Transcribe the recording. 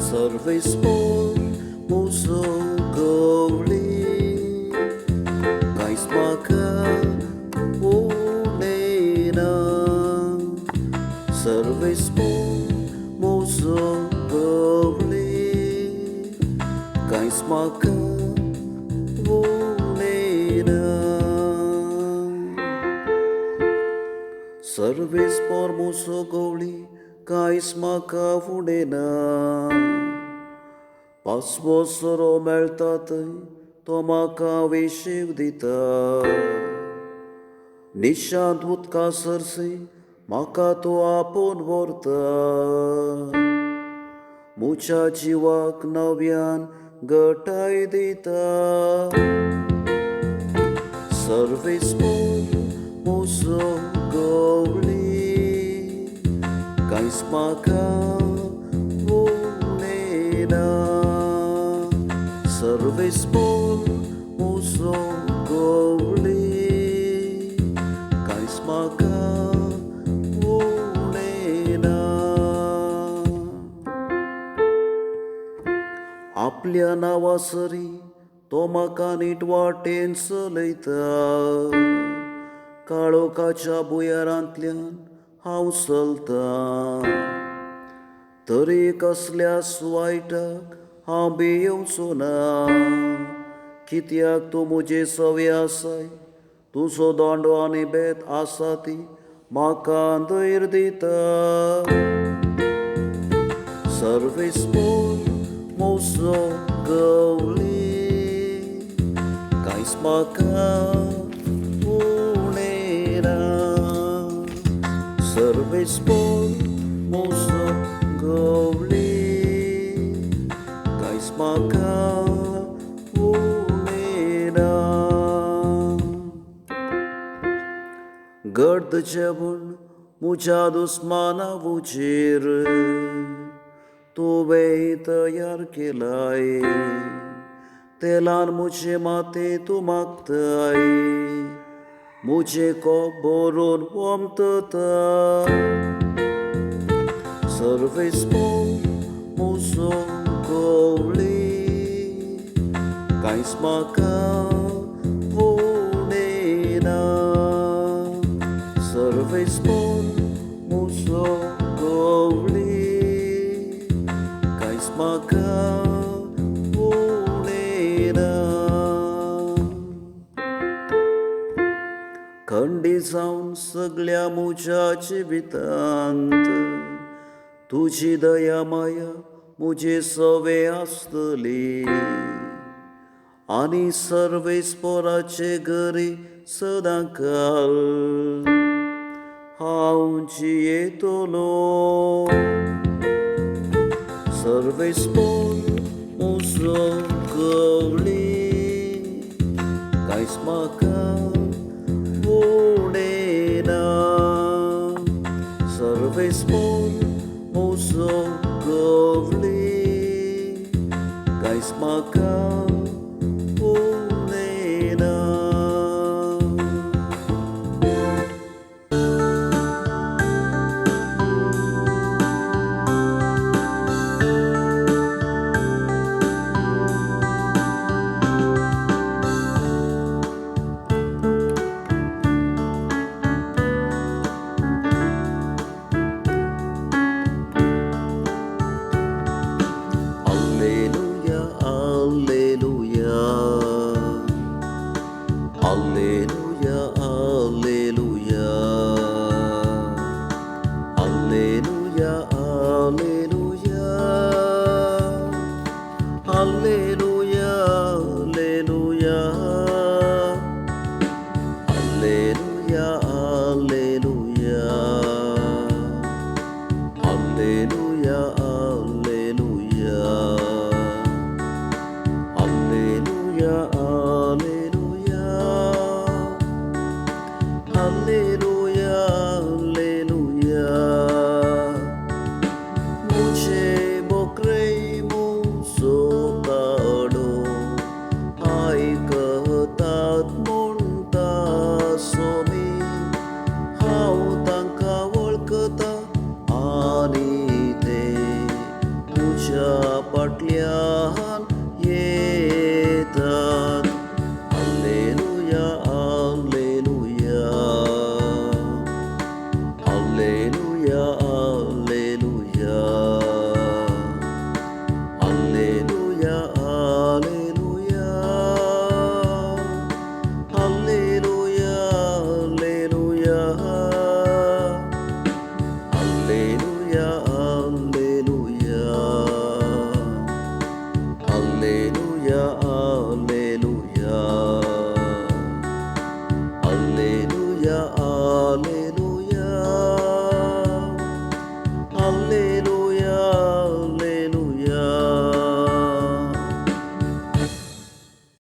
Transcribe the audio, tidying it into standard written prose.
Servismos musogoli Kais maka unena Servismos musogoli Kais maka unena Servis por musogoli Kais maka unena Pasvosoro meltatăi, tomaca vișiv dita. Nishadvut ca sărsi, maca to apon vorta. Mucha jivak navyan gătai dita. Service मुसो गौली, काहीच माका Servis por musogoli Kais maka unena आपल्या नावासरी तो म्हाका नीट वाटेन चलयता काळोखाच्या बुयारांतल्यान हांव चलता तरी कसल्याच वायटाक हांव भियेवचो ना कित्याक तूं म्हजे सवे आसाय तुजो दोंडो आनी बेत आसा ती म्हाका धैर्य दिता सर्वीस por musogoli कांयच म्हाका उणेना service por musogoli Maka unena गर्द जेवण मुझ्या दुस्मानावचेर तुवें तयार केलाय तेलान मुझे माते तूं मागताय मुझे कोप भरून वमतता सर्वीस por musogoli काहीच म्हाका उणेना सर्वीस por musogoli काहीच म्हाका उणेना खंडी जावन सगळ्या म्हज्या जिवितांत तुझी दया माया मुझे सवे आसतली आनी सर्वीस पोराचे घरी सदां काल हांव जियेतलो सर्वीस por musogoli कांयच म्हाका उणेना सर्वीस por musogoli कांयच म्हाका उणेना Alleluia, alleluia ucapatlian yetat. Alleluia, alleluia. Alleluia, alleluia. Alleluia, alleluia. Alleluia, alleluia. Alleluia, alleluia. Alleluia, alleluia. Alleluia, alleluia.